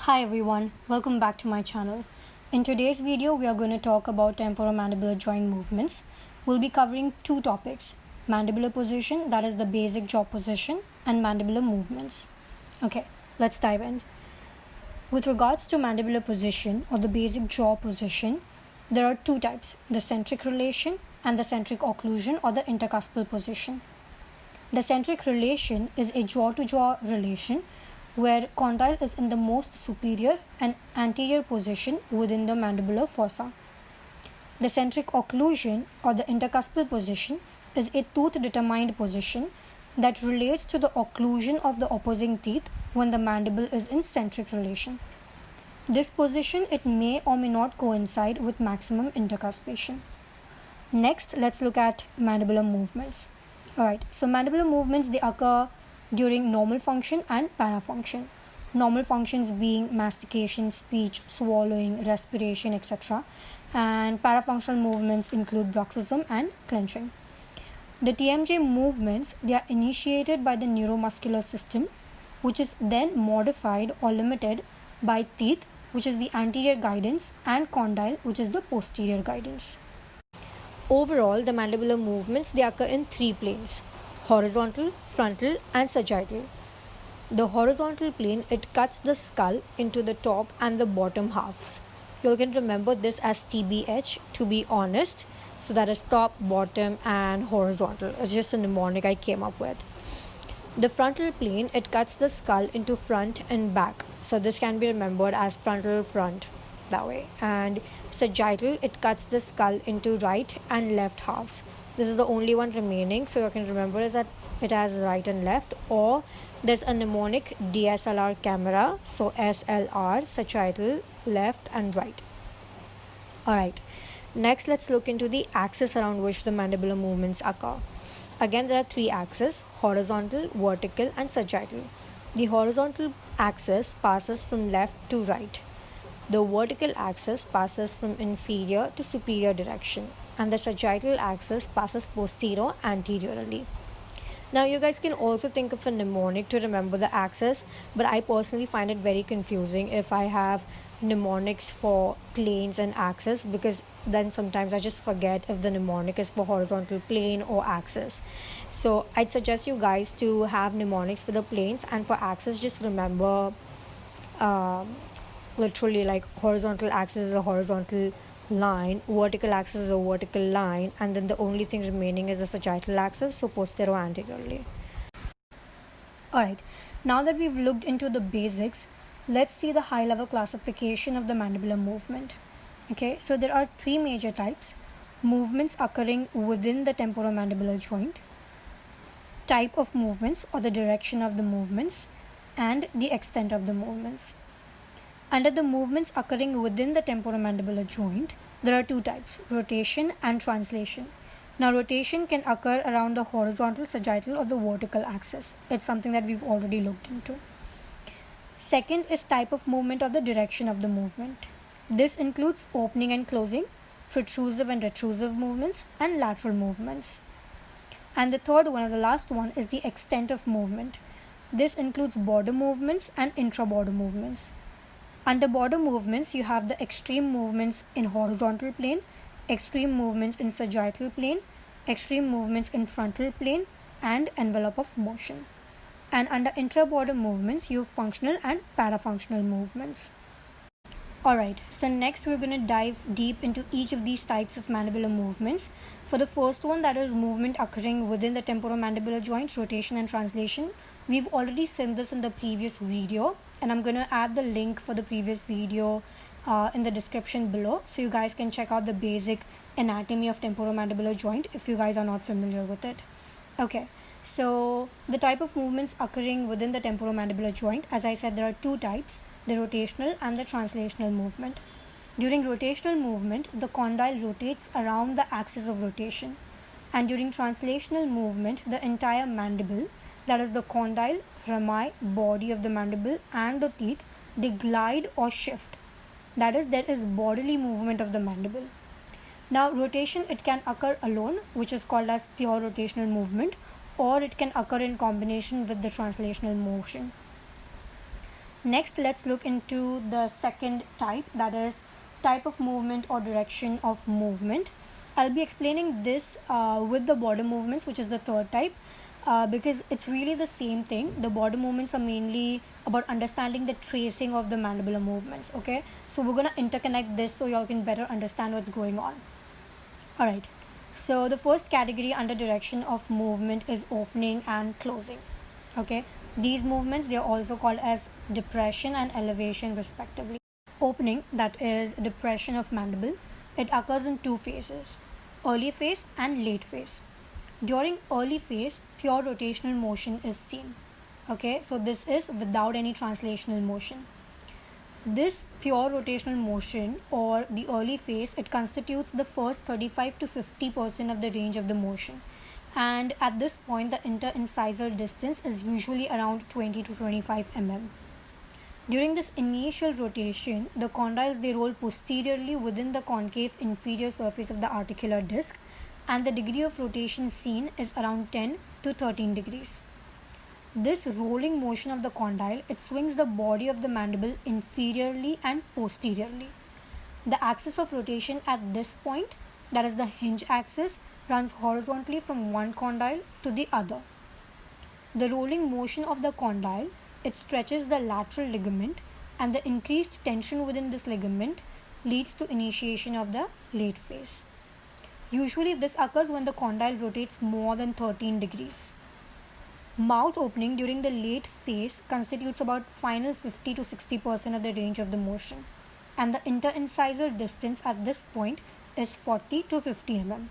Hi everyone, welcome back to my channel. In today's video, we are going to talk about temporomandibular joint movements. We'll be covering two topics, mandibular position, that is the basic jaw position, and mandibular movements. Okay, let's dive in. With regards to mandibular position or the basic jaw position, there are two types, the centric relation and the centric occlusion or the intercuspal position. The centric relation is a jaw-to-jaw relation where condyle is in the most superior and anterior position within the mandibular fossa. The centric occlusion or the intercuspal position is a tooth-determined position that relates to the occlusion of the opposing teeth when the mandible is in centric relation. This position, it may or may not coincide with maximum intercuspation. Next, let's look at mandibular movements. Alright, so mandibular movements, they occur during normal function and parafunction. Normal functions being mastication, speech, swallowing, respiration, etc. And parafunctional movements include bruxism and clenching. The TMJ movements, they are initiated by the neuromuscular system, which is then modified or limited by teeth, which is the anterior guidance, and condyle, which is the posterior guidance. Overall, the mandibular movements, they occur in three planes: horizontal, frontal, and sagittal. The horizontal plane, it cuts the skull into the top and the bottom halves. You can remember this as TBH, to be honest. So that is top, bottom, and horizontal. It's just a mnemonic I came up with. The frontal plane, it cuts the skull into front and back. So this can be remembered as frontal front, that way. And sagittal, it cuts the skull into right and left halves. This is the only one remaining, so you can remember is that it has right and left, or there's a mnemonic DSLR camera, so SLR, sagittal, left and right. Alright, next let's look into the axis around which the mandibular movements occur. Again, there are three axes: horizontal, vertical, and sagittal. The horizontal axis passes from left to right. The vertical axis passes from inferior to superior direction, and the sagittal axis passes posterior anteriorly. Now you guys can also think of a mnemonic to remember the axis, but I personally find it very confusing if I have mnemonics for planes and axis, because then sometimes I just forget if the mnemonic is for horizontal plane or axis. So I'd suggest you guys to have mnemonics for the planes, and for axis just remember literally like horizontal axis is a horizontal line, vertical axis is a vertical line, and then the only thing remaining is the sagittal axis, so posterior anteriorly. Alright, now that we've looked into the basics, let's see the high level classification of the mandibular movement. Okay, so there are three major types: movements occurring within the temporomandibular joint, type of movements or the direction of the movements, and the extent of the movements. Under the movements occurring within the temporomandibular joint, there are two types: rotation and translation. Now, rotation can occur around the horizontal, sagittal, or the vertical axis. It's something that we've already looked into. Second is type of movement or the direction of the movement. This includes opening and closing, protrusive and retrusive movements, and lateral movements. And the third one, or the last one, is the extent of movement. This includes border movements and intra-border movements. Under border movements, you have the extreme movements in horizontal plane, extreme movements in sagittal plane, extreme movements in frontal plane, and envelope of motion. And under intra-border movements, you have functional and parafunctional movements. Alright, so next we're going to dive deep into each of these types of mandibular movements. For the first one, that is movement occurring within the temporomandibular joint, rotation and translation, we've already seen this in the previous video, and I'm going to add the link for the previous video in the description below, so you guys can check out the basic anatomy of temporomandibular joint if you guys are not familiar with it. Okay, so the type of movements occurring within the temporomandibular joint, as I said, there are two types: the rotational and the translational movement. During rotational movement, the condyle rotates around the axis of rotation, and during translational movement, the entire mandible, that is the condyle, rami, body of the mandible, and the teeth, they glide or shift. That is, there is bodily movement of the mandible. Now, rotation, it can occur alone, which is called as pure rotational movement, or it can occur in combination with the translational motion. Next, let's look into the second type, that is type of movement or direction of movement. I'll be explaining this with the border movements, which is the third type, because it's really the same thing. The border movements are mainly about understanding the tracing of the mandibular movements. Okay, so we're gonna interconnect this so y'all can better understand what's going on. All right, so the first category under direction of movement is opening and closing. Okay, these movements, they are also called as depression and elevation respectively. Opening, that is depression of mandible, it occurs in two phases, early phase and late phase. During early phase, pure rotational motion is seen. Okay, so this is without any translational motion. This pure rotational motion or the early phase, it constitutes the first 35 to 50% of the range of the motion, and at this point the interincisal distance is usually around 20 to 25 mm. During this initial rotation, the condyles, they roll posteriorly within the concave inferior surface of the articular disc, and the degree of rotation seen is around 10 to 13 degrees. This rolling motion of the condyle, it swings the body of the mandible inferiorly and posteriorly. The axis of rotation at this point, that is the hinge axis, runs horizontally from one condyle to the other. The rolling motion of the condyle, it stretches the lateral ligament, and the increased tension within this ligament leads to initiation of the late phase. Usually this occurs when the condyle rotates more than 13 degrees. Mouth opening during the late phase constitutes about final 50 to 60% of the range of the motion, and the interincisal distance at this point is 40 to 50 mm.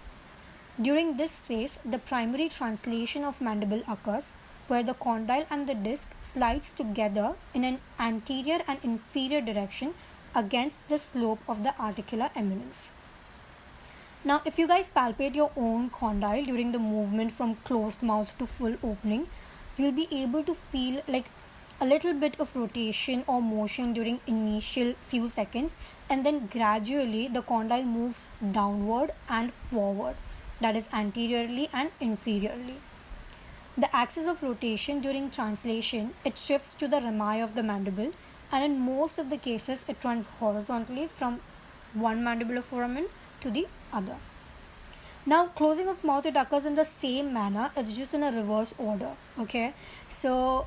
During this phase, the primary translation of mandible occurs, where the condyle and the disc slides together in an anterior and inferior direction against the slope of the articular eminence. Now, if you guys palpate your own condyle during the movement from closed mouth to full opening, you'll be able to feel like a little bit of rotation or motion during initial few seconds, and then gradually the condyle moves downward and forward, that is anteriorly and inferiorly. The axis of rotation during translation, it shifts to the rami of the mandible, and in most of the cases it runs horizontally from one mandibular foramen to the other. Now, closing of mouth, it occurs in the same manner, it's just in a reverse order. Okay, so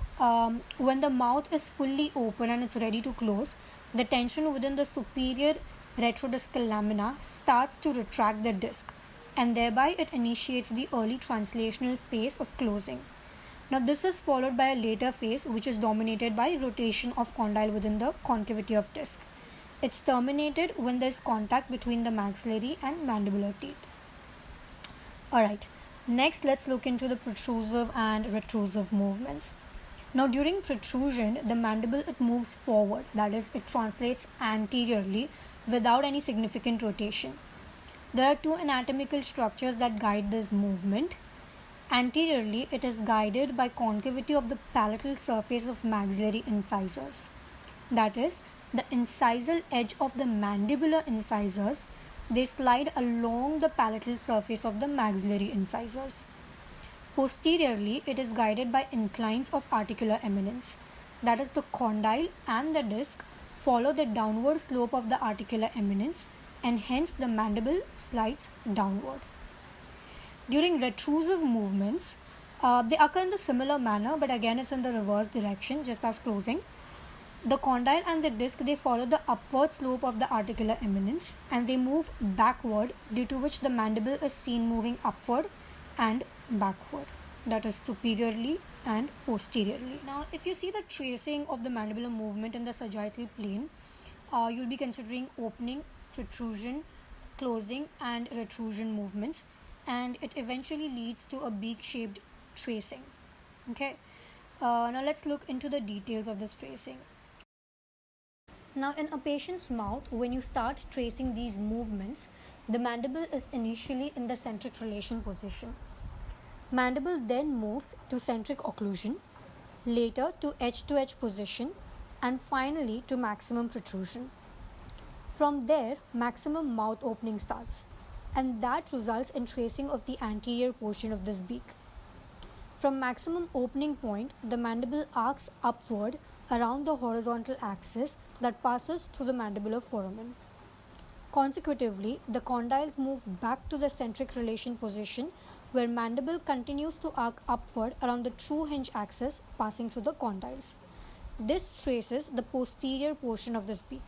when the mouth is fully open and it's ready to close, the tension within the superior retrodiscal lamina starts to retract the disc, and thereby it initiates the early translational phase of closing. Now, this is followed by a later phase which is dominated by rotation of condyle within the concavity of disc. It's terminated when there is contact between the maxillary and mandibular teeth. Alright, next let's look into the protrusive and retrusive movements. Now, during protrusion, the mandible, it moves forward, that is, it translates anteriorly without any significant rotation. There are two anatomical structures that guide this movement. Anteriorly, it is guided by concavity of the palatal surface of maxillary incisors. That is, the incisal edge of the mandibular incisors, they slide along the palatal surface of the maxillary incisors. Posteriorly, it is guided by inclines of articular eminence. That is, the condyle and the disc follow the downward slope of the articular eminence, and hence the mandible slides downward. During retrusive movements, they occur in the similar manner, but again it's in the reverse direction, just as closing. The condyle and the disc, they follow the upward slope of the articular eminence, and they move backward, due to which the mandible is seen moving upward and backward, that is superiorly and posteriorly. Now, if you see the tracing of the mandibular movement in the sagittal plane, you'll be considering opening, protrusion, closing and retrusion movements, and it eventually leads to a beak-shaped tracing. Okay, now let's look into the details of this tracing. Now, in a patient's mouth, when you start tracing these movements, the mandible is initially in the centric relation position. Mandible then moves to centric occlusion, later to edge position, and finally to maximum protrusion. From there, maximum mouth opening starts, and that results in tracing of the anterior portion of this beak. From maximum opening point, the mandible arcs upward around the horizontal axis that passes through the mandibular foramen. Consecutively, the condyles move back to the centric relation position where mandible continues to arc upward around the true hinge axis passing through the condyles. This traces the posterior portion of this beak.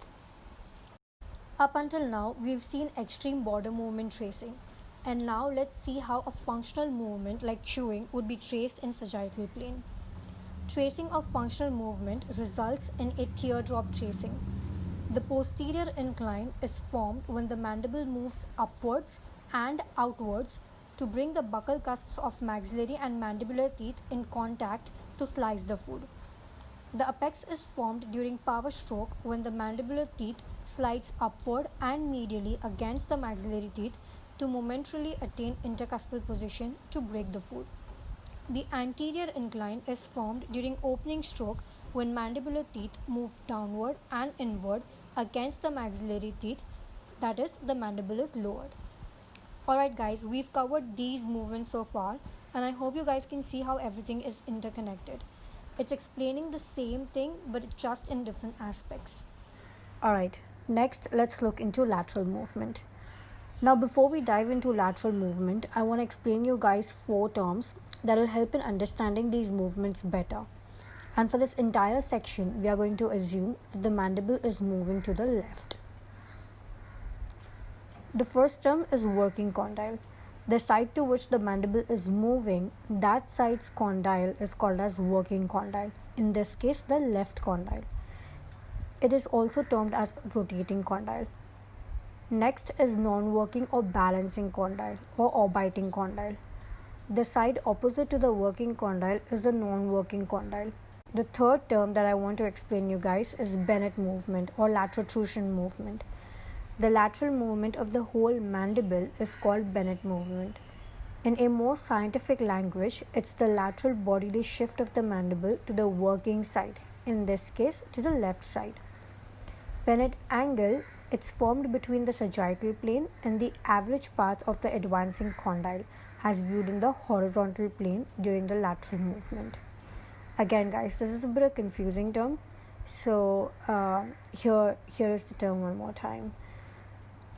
Up until now, we've seen extreme border movement tracing. And now let's see how a functional movement like chewing would be traced in sagittal plane. Tracing of functional movement results in a teardrop tracing. The posterior incline is formed when the mandible moves upwards and outwards to bring the buccal cusps of maxillary and mandibular teeth in contact to slice the food. The apex is formed during power stroke when the mandibular teeth slides upward and medially against the maxillary teeth to momentarily attain intercuspal position to break the food. The anterior incline is formed during opening stroke when mandibular teeth move downward and inward against the maxillary teeth, that is, the mandible is lowered. Alright guys, we've covered these movements so far and I hope you guys can see how everything is interconnected. It's explaining the same thing but just in different aspects. Alright, next let's look into lateral movement. Now before we dive into lateral movement, I want to explain you guys 4 terms that will help in understanding these movements better. And for this entire section, we are going to assume that the mandible is moving to the left. The first term is working condyle. The side to which the mandible is moving, that side's condyle is called as working condyle. In this case, the left condyle. It is also termed as rotating condyle. Next is non-working or balancing condyle or orbiting condyle. The side opposite to the working condyle is the non-working condyle. The third term that I want to explain you guys is Bennett movement or laterotrusion movement. The lateral movement of the whole mandible is called Bennett movement. In a more scientific language, it's the lateral bodily shift of the mandible to the working side, in this case to the left side. Bennett angle, it's formed between the sagittal plane and the average path of the advancing condyle as viewed in the horizontal plane during the lateral movement. Again guys, this is a bit of a confusing term, so here is the term one more time.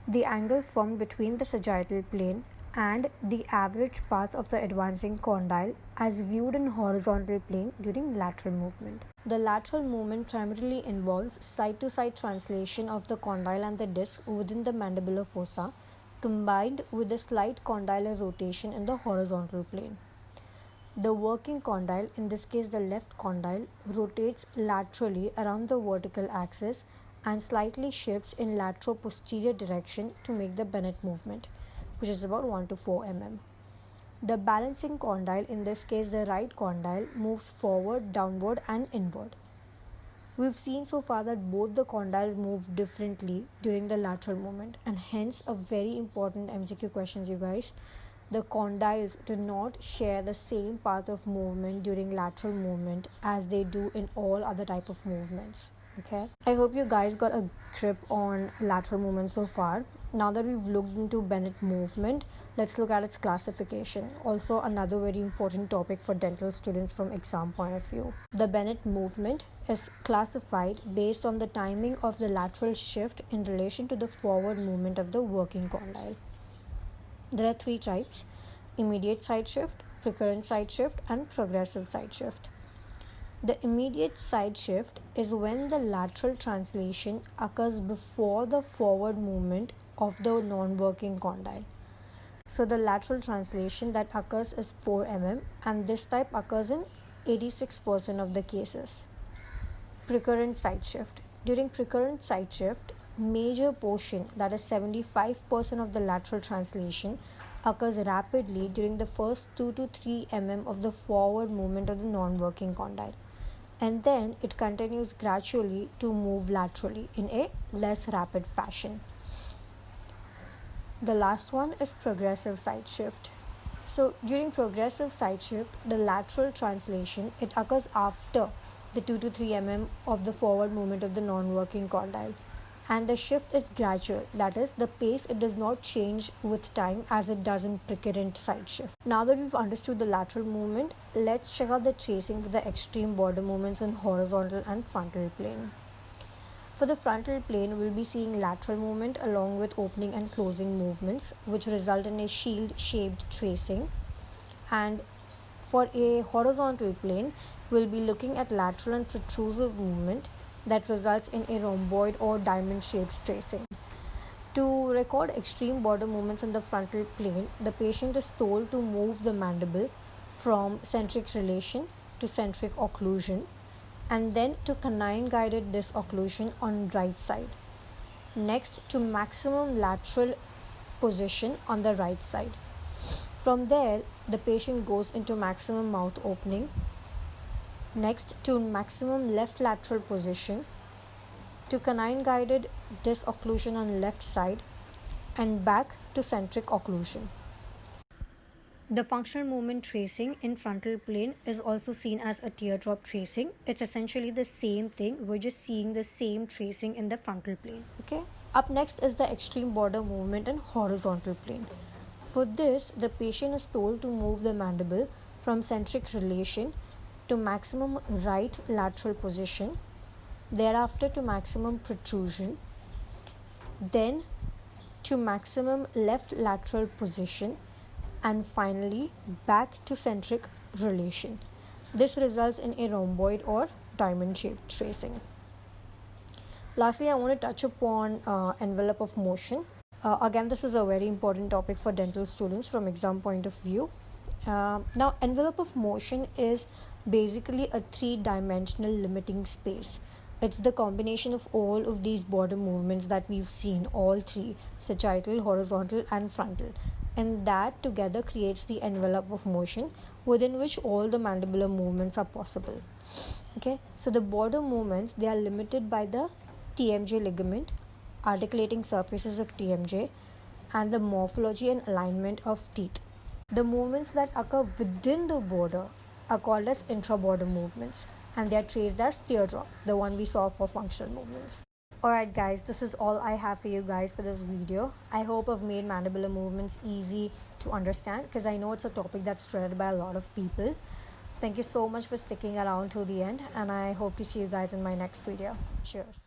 The angle formed between the sagittal plane and the average path of the advancing condyle as viewed in horizontal plane during lateral movement. The lateral movement primarily involves side-to-side translation of the condyle and the disc within the mandibular fossa combined with a slight condylar rotation in the horizontal plane. The working condyle, in this case the left condyle, rotates laterally around the vertical axis and slightly shifts in latero-posterior direction to make the Bennett movement, which is about 1 to 4 mm. The balancing condyle, in this case the right condyle, moves forward, downward and inward. We've seen so far that both the condyles move differently during the lateral movement, and hence a very important MCQ questions, you guys. The condyles do not share the same path of movement during lateral movement as they do in all other type of movements. Okay, I hope you guys got a grip on lateral movement so far. Now that we've looked into Bennett movement, let's look at its classification. Also another very important topic for dental students from exam point of view. The Bennett movement is classified based on the timing of the lateral shift in relation to the forward movement of the working condyle. There are 3 types: immediate side shift, recurrent side shift and progressive side shift. The immediate side shift is when the lateral translation occurs before the forward movement of the non-working condyle. So the lateral translation that occurs is 4 mm and this type occurs in 86% of the cases. Precurrent side shift. During precurrent side shift, major portion, that is 75% of the lateral translation, occurs rapidly during the first 2 to 3 mm of the forward movement of the non-working condyle, and then it continues gradually to move laterally in a less rapid fashion. The last one is progressive side shift. So during progressive side shift, the lateral translation, it occurs after the 2 to 3 mm of the forward movement of the non-working condyle, and the shift is gradual. That is, the pace, it does not change with time as it does in precurrent side shift. Now that we've understood the lateral movement, let's check out the tracing for the extreme border movements in horizontal and frontal plane. For the frontal plane, we'll be seeing lateral movement along with opening and closing movements, which result in a shield-shaped tracing. And for a horizontal plane, we'll be looking at lateral and protrusive movement that results in a rhomboid or diamond-shaped tracing. To record extreme border movements in the frontal plane, the patient is told to move the mandible from centric relation to centric occlusion, and then to canine guided disc occlusion on right side. Next, to maximum lateral position on the right side. From there, the patient goes into maximum mouth opening. Next, to maximum left lateral position, to canine guided disc occlusion on left side, and back to centric occlusion. The functional movement tracing in frontal plane is also seen as a teardrop tracing. It's essentially the same thing. We're just seeing the same tracing in the frontal plane. Okay. Up next is the extreme border movement in horizontal plane. For this, the patient is told to move the mandible from centric relation to maximum right lateral position, thereafter to maximum protrusion, then to maximum left lateral position, and finally back to centric relation. This results in a rhomboid or diamond shaped tracing. Lastly, I want to touch upon envelope of motion. Again, this is a very important topic for dental students from exam point of view. Now, envelope of motion is basically a three-dimensional limiting space. It's the combination of all of these border movements that we've seen, all three, sagittal, horizontal, and frontal. And that together creates the envelope of motion within which all the mandibular movements are possible. Okay, so the border movements, they are limited by the TMJ ligament, articulating surfaces of TMJ, and the morphology and alignment of teeth. The movements that occur within the border are called as intra-border movements, and they are traced as teardrop, the one we saw for functional movements. Alright guys, this is all I have for you guys for this video. I hope I've made mandibular movements easy to understand, because I know it's a topic that's dreaded by a lot of people. Thank you so much for sticking around till the end, and I hope to see you guys in my next video. Cheers.